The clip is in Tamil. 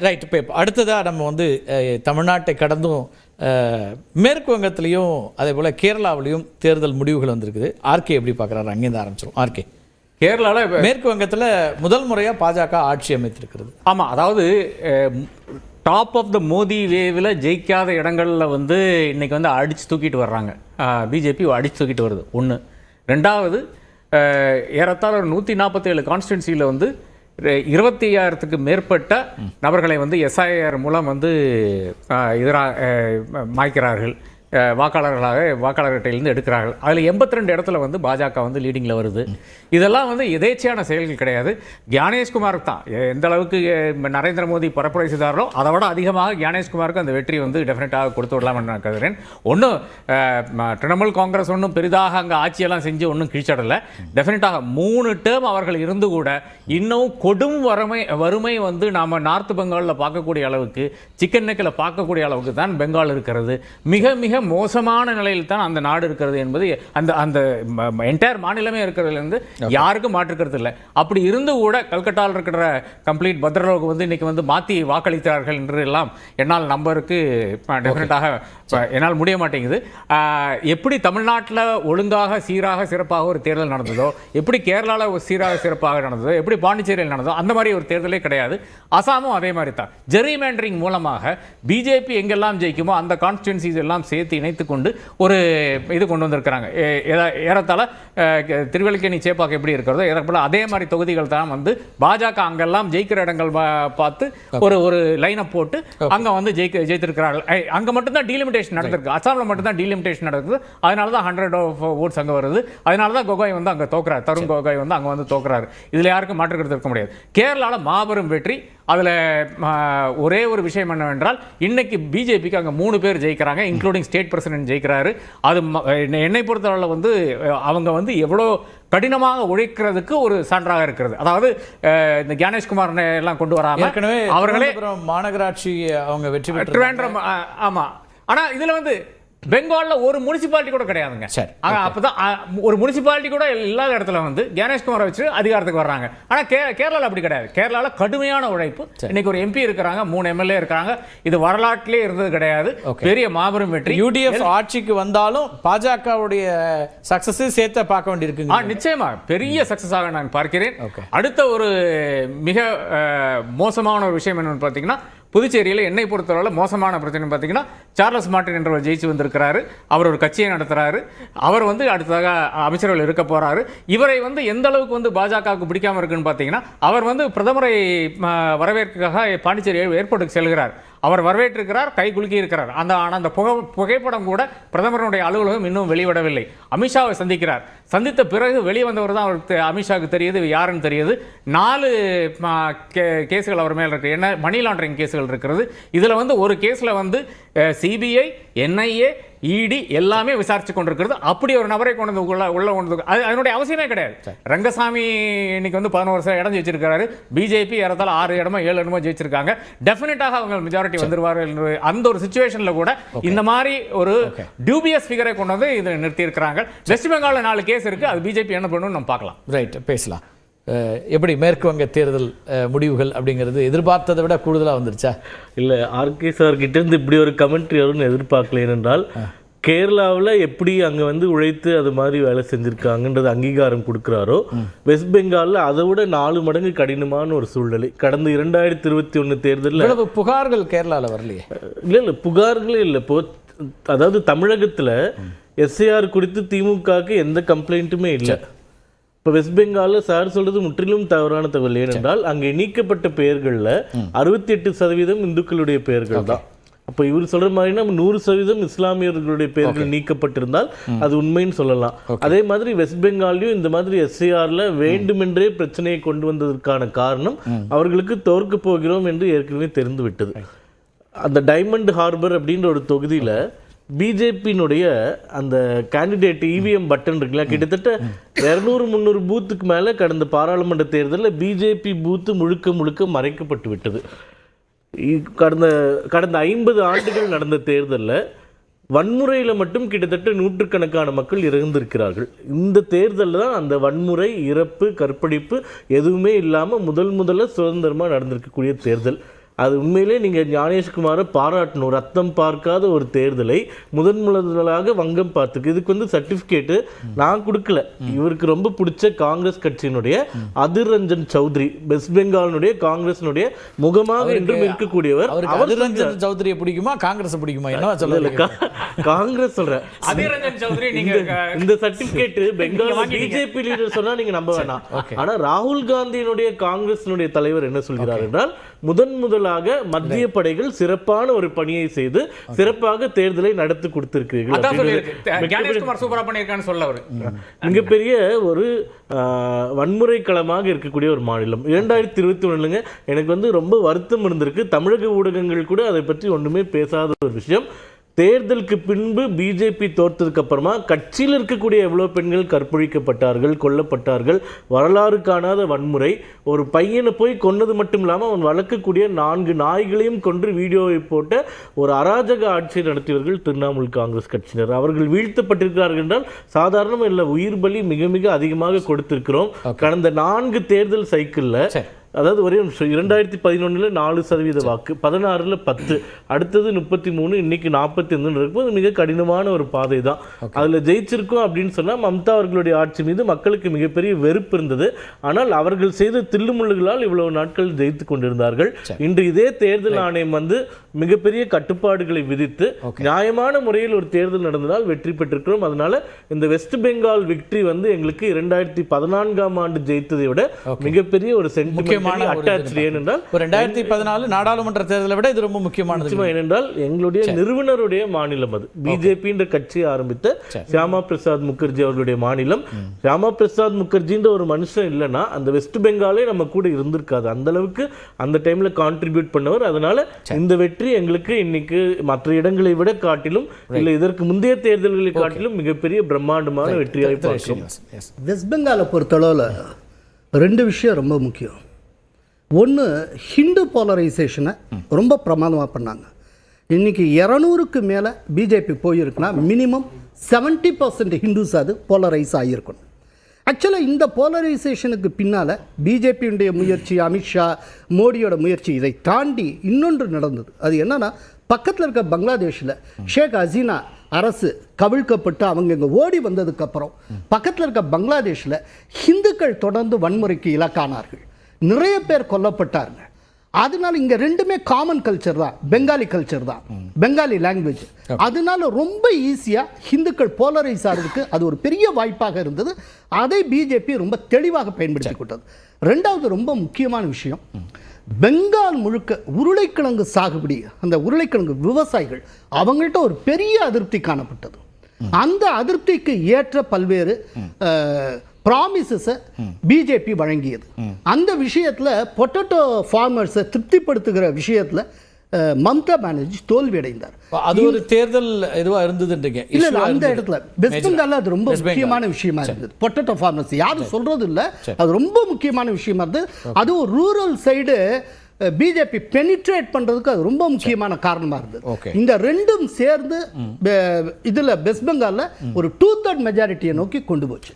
ரைட். இப்போ அடுத்ததாக நம்ம வந்து தமிழ்நாட்டை கடந்தும் மேற்கு வங்கத்திலையும் அதே போல் கேரளாவிலையும் தேர்தல் முடிவுகள் வந்திருக்குது. ஆர்கே எப்படி பார்க்குறாரு? அங்கேருந்து ஆரம்பிச்சிடும். ஆர்கே, கேரளாவில் மேற்கு வங்கத்தில் முதல் முறையாக பாஜக ஆட்சி அமைத்திருக்கிறது. ஆமாம், அதாவது டாப் ஆஃப் த மோடி வேவில் ஜெயிக்காத இடங்களில் வந்து இன்றைக்கி வந்து அடித்து தூக்கிட்டு வர்றாங்க. பிஜேபி அடித்து தூக்கிட்டு வருது. ஒன்று. ரெண்டாவது, ஏறத்தாழ ஒரு 147 கான்ஸ்டிடுவன்சியில் வந்து 25,000க்கு மேற்பட்ட நபர்களை வந்து எஸ்ஐஆர் மூலம் வந்து மாய்க்கிறார்கள், வாக்காளர்கிட்டையிலேருந்து எடுக்கிறார்கள். அதில் 82 இடத்துல வந்து பாஜக வந்து லீடிங்கில் வருது. இதெல்லாம் வந்து எதேச்சையான செயல்கள் கிடையாது. ஞானேஷ்குமார் தான் எந்த அளவுக்கு நரேந்திர மோடி பரப்புரை செய்தாரோ அதை விட அதிகமாக ஞானேஷ்குமாருக்கு அந்த வெற்றி வந்து டெஃபினட்டாக கொடுத்து விடலாம் என்று நான் கருதுகிறேன். ஒன்றும் திரிணாமுல் காங்கிரஸ் ஒன்றும் பெரிதாக அங்கே ஆட்சியெல்லாம் செஞ்சு ஒன்றும் கிழிச்சடலை. டெஃபினட்டாக 3 டேர்ம் அவர்கள் இருந்து கூட இன்னும் கொடும் வறுமை வந்து நாம் நார்த் பெங்காலில் பார்க்கக்கூடிய அளவுக்கு, சிக்கன் நெக்கில் பார்க்கக்கூடிய அளவுக்கு தான் பெங்கால் இருக்கிறது. மிக மிக மோசமான நிலையில் தான் அந்த நாடு இருக்கிறது என்பது அந்த அந்த என்டையர் மாநிலமே இருக்கிறதுலேருந்து யாருக்கும் மாற்றுக்கிறது இல்லை. அப்படி இருந்து கூட கல்கட்டாவில் இருக்கிற கம்ப்ளீட் பத்ரலோக் வந்து இன்னைக்கு வந்து மாற்றி வாக்களித்தார்கள் என்று எல்லாம் என்னால் நம்பருக்கு டெஃபினட்டாக என்னால் முடிய மாட்டேங்குது. எப்படி தமிழ்நாட்டில் ஒழுங்காக சீராக சிறப்பாக ஒரு தேர்தல் நடந்ததோ, எப்படி கேரளாவில் சீராக சிறப்பாக நடந்ததோ, எப்படி பாண்டிச்சேரியில் நடந்ததோ, அந்த மாதிரி ஒரு தேர்தலே கிடையாது. அசாமும் அதே மாதிரி தான். ஜெரிமேண்டரிங் மூலமாக பிஜேபி எங்கெல்லாம் ஜெயிக்குமோ அந்த கான்ஸ்டிடுவன்சிஸ் எல்லாம் சேர்த்து இணைத்து கொண்டு ஒரு இது கொண்டு வந்திருக்கிறாங்க. ஏறத்தாழ திருவல்லிக்கேணி சேப்பாக்கு எப்படி இருக்கிறதோ ஏறப்பட அதே மாதிரி தொகுதிகள் தான் வந்து பாஜக அங்கெல்லாம் ஜெயிக்கிற இடங்கள் பார்த்து ஒரு லைனை போட்டு அங்கே வந்து ஜெயித்திருக்கிறார்கள். அங்கே மட்டும்தான் டீலிமிட்டேஷன் நடந்திருக்கு. அசாமில் மட்டும்தான் டீலிமிட்டேஷன் நடக்குது. அதனால தான் 100 ஓட்ஸ் அங்கே வருது. அதனால தான் கோகாய் வந்து அங்கே தோக்குறாரு. தருண் கோகாய் வந்து அங்கே வந்து தோக்குறாரு. இதில் யாருக்கும் மாற்றுக்கிறது இருக்க முடியாது. கேரளாவில் மாபெரும் வெற்றி. அதில் ஒரே ஒரு விஷயம் என்னவென்றால், இன்னைக்கு பிஜேபிக்கு அங்கே 3 பேர் ஜெயிக்கிறாங்க, இன்க்ளூடிங் ஸ்டேட் பிரசிடென்ட் ஜெயிக்கிறாரு. அது என்னை பொறுத்தவரை வந்து அவங்க வந்து எவ்வளோ கடினமாக உழைக்கிறதுக்கு ஒரு சான்றாக இருக்கிறது. அதாவது இந்த ஞானேஷ்குமார் எல்லாம் கொண்டு வராம அவர்களே மாநகராட்சி அவங்க வெற்றி பெற்று. ஆமா, ஆனா இதுல வந்து பெங்காலில் ஒரு முனிசிபாலிட்டி கூட கிடையாதுங்க. அப்பதான் ஒரு முனிசிபாலிட்டி கூட இல்லாத இடத்துல வந்து ஞானேஷ்குமாரை வச்சு அதிகாரத்துக்கு வர்றாங்க. ஆனால் கேரளாவில் அப்படி கிடையாது. கேரளாவில் கடுமையான உழைப்பு. இன்னைக்கு ஒரு எம்பி இருக்கிறாங்க, 3 எம்எல்ஏ இருக்கிறாங்க. இது வரலாற்றிலே இருந்தது கிடையாது. பெரிய மாபெரும் வெற்றி. யுடிஎஃப் ஆட்சிக்கு வந்தாலும் பாஜகவுடைய சக்சஸ் சேர்த்து பார்க்க வேண்டியிருக்கு. நிச்சயமா பெரிய சக்சஸாக நான் பார்க்கிறேன். அடுத்த ஒரு மிக மோசமான ஒரு விஷயம் என்னன்னு பார்த்தீங்கன்னா, புதுச்சேரியில் என்னை பொறுத்தவரை மோசமான பிரச்சனை பார்த்தீங்கன்னா, சார்லஸ் மார்டின் என்றவர் ஜெயிச்சு வந்திருக்கிறாரு. அவர் ஒரு கட்சியை நடத்துகிறாரு. அவர் வந்து அடுத்ததாக அமைச்சர்கள் இருக்க போகிறாரு. இவரை வந்து எந்த அளவுக்கு வந்து பாஜகவுக்கு பிடிக்காமல் இருக்குன்னு பார்த்தீங்கன்னா, அவர் வந்து பிரதமரை வரவேற்காக பாண்டிச்சேரி ஏர்போர்ட்டுக்கு செல்கிறார். அவர் வரவேற்றிருக்கிறார், கை குலுக்கி இருக்கிறார். ஆனால் அந்த புகைப்படம் கூட பிரதமருடைய அலுவலகம் இன்னும் வெளிவிடவில்லை. அமித்ஷாவை சந்திக்கிறார். சந்தித்த பிறகு வெளியே வந்தவர் தான் அவருக்கு, அமித்ஷாவுக்கு தெரியுது யாருன்னு தெரியுது. 4 கேஸுகள் அவர் மேல் இருக்கு. என்ன மணி லாண்டரிங் கேஸுகள் இருக்கிறது. இதில் வந்து ஒரு கேஸில் வந்து சிபிஐ, என்ஐஏ, இடி எல்லாமே விசாரிச்சு கொண்டிருக்கிறது. அப்படி ஒரு நபரை கொண்டு உள்ள கொண்டு அதனுடைய அவசியமே கிடையாது. ரங்கசாமி இன்னைக்கு வந்து 11 இடம் ஜெயிச்சிருக்கிறாரு. பிஜேபி ஏறத்தாழ 6 இடமோ 7 இடமோ ஜெயிச்சிருக்காங்க. டெஃபினட்டாக அவங்க மெஜாரிட்டி வந்துருவார்கள். அந்த ஒரு சிச்சுவேஷன்ல கூட இந்த மாதிரி ஒரு டியூபியஸ் ஃபிகரை கொண்டு வந்து இதை நிறுத்தி இருக்கிறாங்க. வெஸ்ட் பெங்காலில் 4 கேஸ் இருக்கு. அது பிஜேபி என்ன பண்ணணும்னு நம்ம பார்க்கலாம். ரைட், பேசலாம். எப்படி மேற்கு வங்க தேர்தல் முடிவுகள் அப்படிங்கிறது எதிர்பார்த்ததை விட கூடுதலாக வந்துருச்சா? இல்லை, ஆர்கே சார்கிட்ட இருந்து இப்படி ஒரு கமெண்ட்ரி வரும்னு எதிர்பார்க்கல. ஏனென்றால் கேரளாவில் எப்படி அங்கே வந்து உழைத்து அது மாதிரி வேலை செஞ்சுருக்காங்கன்றது அங்கீகாரம் கொடுக்குறாரோ, வெஸ்ட் பெங்காலில் அதை விட 4 மடங்கு கடினமான ஒரு சூழ்நிலை. கடந்த 2021 தேர்தலில் புகார்கள் கேரளாவில் வரலையே. இல்லை, புகார்களே இல்லை. இப்போ அதாவது தமிழகத்தில் எஸ்ஐஆர் குறித்து திமுகவுக்கு எந்த கம்ப்ளைண்ட்டுமே இல்லை. இப்போ வெஸ்ட் பெங்காலில் சார் சொல்றது முற்றிலும் தவறான தகவல். ஏனென்றால் அங்கே நீக்கப்பட்ட பெயர்களில் 68% இந்துக்களுடைய பெயர்கள் தான். அப்போ இவர் சொல்ற மாதிரினா 100% இஸ்லாமியர்களுடைய பெயர்கள் நீக்கப்பட்டிருந்தால் அது உண்மைன்னு சொல்லலாம். அதே மாதிரி வெஸ்ட் பெங்காலையும் இந்த மாதிரி எஸ்ஐஆர்ல வேண்டுமென்றே பிரச்சனையை கொண்டு வந்ததற்கான காரணம் அவர்களுக்கு தோற்க போகிறோம் என்று ஏற்கனவே தெரிந்து விட்டது. அந்த டைமண்ட் ஹார்பர் அப்படின்ற ஒரு தொகுதியில பிஜேபியினுடைய அந்த கேண்டிடேட் இவிஎம் பட்டன் இருக்குல்ல, கிட்டத்தட்ட 200-300 பூத்துக்கு மேலே கடந்த பாராளுமன்ற தேர்தலில் பிஜேபி பூத்து முழுக்க மறைக்கப்பட்டு விட்டது. கடந்த 50 ஆண்டுகள் நடந்த தேர்தலில் வன்முறையில் மட்டும் கிட்டத்தட்ட 100கணக்கான மக்கள் இறந்திருக்கிறார்கள். இந்த தேர்தலில் தான் அந்த வன்முறை, இறப்பு, கற்பழிப்பு எதுவுமே இல்லாமல் முதல்ல சுதந்திரமாக நடந்திருக்கக்கூடிய தேர்தல். அது உண்மையிலே நீங்கள் ஞானேஷ்குமாரை பாராட்டணும். ரத்தம் பார்க்காத ஒரு தேர்தலை முதலாக வங்கம் பார்த்துக்கு. இதுக்கு வந்து சர்டிஃபிகேட்டு நான் கொடுக்கல. இவருக்கு ரொம்ப பிடிச்ச காங்கிரஸ் கட்சியினுடைய அதிர் ரஞ்சன் சௌத்ரி, வெஸ்ட் பெங்காலினுடைய காங்கிரஸினுடைய முகமாக என்றும் இருக்கக்கூடியவர். அதிர் ரஞ்சன் சௌத்ரியை பிடிக்குமா காங்கிரஸ் பிடிக்குமா? என்ன சொல்லல, காங்கிரஸ் சொல்றேன். அதிர் ரஞ்சன் சௌத்ரி நீங்க இந்த சர்டிபிகேட் பெங்கால் பிஜேபி லீடர் சொன்னா நீங்க நம்ப வேணாம். ஆனா ராகுல் காந்தியினுடைய காங்கிரஸினுடைய தலைவர் என்ன சொல்கிறார் என்றால், முதலாக மத்திய படைகள் சிறப்பான ஒரு பணியை செய்து சிறப்பாக தேர்தலை நடத்தி கொடுத்திருக்கிறீர்கள். மிகப்பெரிய ஒரு வன்முறை களமாக இருக்கக்கூடிய ஒரு மாநிலம். 2021 எனக்கு வந்து ரொம்ப வருத்தம் இருந்திருக்கு. தமிழக ஊடகங்கள் கூட அதை பற்றி ஒன்றுமே பேசாத ஒரு விஷயம். தேர்தலுக்கு பின்பு பிஜேபி தோற்றதுக்கு அப்புறமா கட்சியில் இருக்கக்கூடிய எவ்வளோ பெண்கள் கற்பழிக்கப்பட்டார்கள், கொல்லப்பட்டார்கள், வரலாறு காணாத வன்முறை. ஒரு பையனை போய் கொன்னது மட்டும் இல்லாமல் அவன் வளர்க்கக்கூடிய 4 நாய்களையும் கொன்று வீடியோவை போட்ட ஒரு அராஜக ஆட்சியை நடத்தியவர்கள் திரிணாமுல் காங்கிரஸ் கட்சியினர். அவர்கள் வீழ்த்தப்பட்டிருக்கிறார்கள் என்றால் சாதாரணம் இல்லை, உயிர் பலி மிக மிக அதிகமாக கொடுத்திருக்கிறோம். கடந்த 4 தேர்தல் சைக்கிளில், அதாவது ஒரே 2011 4% வாக்கு, 16 10, அடுத்தது 33, இன்னைக்கு 45 இருக்கும்போது மிக கடினமான ஒரு பாதை தான். அதில் ஜெயிச்சிருக்கோம் அப்படின்னு சொன்னால் மம்தா அவர்களுடைய ஆட்சி மீது மக்களுக்கு மிகப்பெரிய வெறுப்பு இருந்தது. ஆனால் அவர்கள் செய்த தில்லுமுள்ளுகளால் இவ்வளவு நாட்கள் ஜெயித்து கொண்டிருந்தார்கள். இன்று இதே தேர்தல் ஆணையம் வந்து மிகப்பெரிய கட்டுப்பாடுகளை விதித்து நியாயமான முறையில் ஒரு தேர்தல் நடந்ததால் வெற்றி பெற்றிருக்கிறோம். அதனால இந்த வெஸ்ட் பெங்கால் விக்டரி வந்து எங்களுக்கு 2014ஆம் ஆண்டு ஜெயித்ததை விட மிகப்பெரிய ஒரு சென்டிமெண்ட். 2014 நாடாளுமன்ற தேர்தலை விட இது ரொம்ப முக்கியமானது. ஏனென்றால் எங்களுடைய நிறுவனருடைய மாநிலம் அது. பிஜேபி என்ற கட்சியை ஆரம்பித்த ஷியாமா பிரசாத் முகர்ஜி அவர்களுடைய மாநிலம். ஷியாமா பிரசாத் முகர்ஜின்ற ஒரு மனுஷன் இல்லைன்னா அந்த வெஸ்ட் பெங்காலே நம்ம கூட இருந்திருக்காது. அந்த அளவுக்கு அந்த டைம்ல கான்ட்ரிபியூட் பண்ணவர். அதனால இந்த வெற்றி எங்களுக்கு இன்னைக்கு மற்ற இடங்களை விட காட்டிலும் இல்லை இதற்கு முந்தைய தேர்தல்களை காட்டிலும் மிகப்பெரிய பிரம்மாண்டமான வெற்றியாக பார்க்கிறோம். வெஸ்ட் பெங்காலை பொறுத்தளவில் 2 விஷயம் ரொம்ப முக்கியம். ஒன்று, ஹிந்து போலரைசேஷனை ரொம்ப பிரமாதமாக பண்ணாங்க. இன்றைக்கி 200க்கு மேலே பிஜேபி போயிருக்குன்னா மினிமம் 70% ஹிந்துஸ் அது போலரைஸ் ஆகியிருக்கணும். ஆக்சுவலாக இந்த போலரைசேஷனுக்கு பின்னால் பிஜேபியுடைய முயற்சி, அமித்ஷா மோடியோட முயற்சி, இதை தாண்டி இன்னொன்று நடந்தது. அது என்னன்னா, பக்கத்தில் இருக்க பங்களாதேஷில் ஷேக் ஹசீனா அரசு கவிழ்க்கப்பட்டு அவங்க இங்கே ஓடி வந்ததுக்கப்புறம் பக்கத்தில் இருக்க பங்களாதேஷில் ஹிந்துக்கள் தொடர்ந்து வன்முறைக்கு இலக்கானார்கள். நிறைய பேர் கொல்லப்பட்டார்கள். அதனால இங்கே 2மே காமன் கல்ச்சர் தான், பெங்காலி கல்ச்சர் தான், பெங்காலி லாங்குவேஜ். அதனால ரொம்ப ஈஸியாக ஹிந்துக்கள் போலரைஸ் ஆகிறதுக்கு அது ஒரு பெரிய வாய்ப்பாக இருந்தது. அதை பிஜேபி ரொம்ப தெளிவாக பயன்படுத்தி கொண்டது. 2வது ரொம்ப முக்கியமான விஷயம், பெங்கால் முழுக்க உருளைக்கிழங்கு சாகுபடி, அந்த உருளைக்கிழங்கு விவசாயிகள் அவங்கள்ட்ட ஒரு பெரிய அதிருப்தி காணப்பட்டது. அந்த அதிருப்திக்கு ஏற்ற பல்வேறு ப்ராமிசஸை பிஜேபி வழங்கியது. அந்த விஷயத்தில் பொட்டேட்டோ ஃபார்மர்ஸை திருப்திப்படுத்துகிற விஷயத்தில் மம்தா பானர்ஜி தோல்வி அடைந்தார். அது ஒரு தேர்தல் இதுவாக இருந்ததுன்றீங்க? இல்லை, அந்த இடத்துல வெஸ்ட் பெங்காலில் அது ரொம்ப முக்கியமான விஷயமா இருந்தது. பொட்டேட்டோ ஃபார்மர்ஸ் யாரும் சொல்றது இல்லை, அது ரொம்ப முக்கியமான விஷயமா இருந்தது. அதுவும் ரூரல் சைடு பிஜேபி பெனிட்ரேட் பண்றதுக்கு அது ரொம்ப முக்கியமான காரணமா இருந்தது. இந்த 2ம் சேர்ந்து இதில் வெஸ்ட் பெங்காலில் ஒரு 2/3 மெஜாரிட்டியை நோக்கி கொண்டு போச்சு.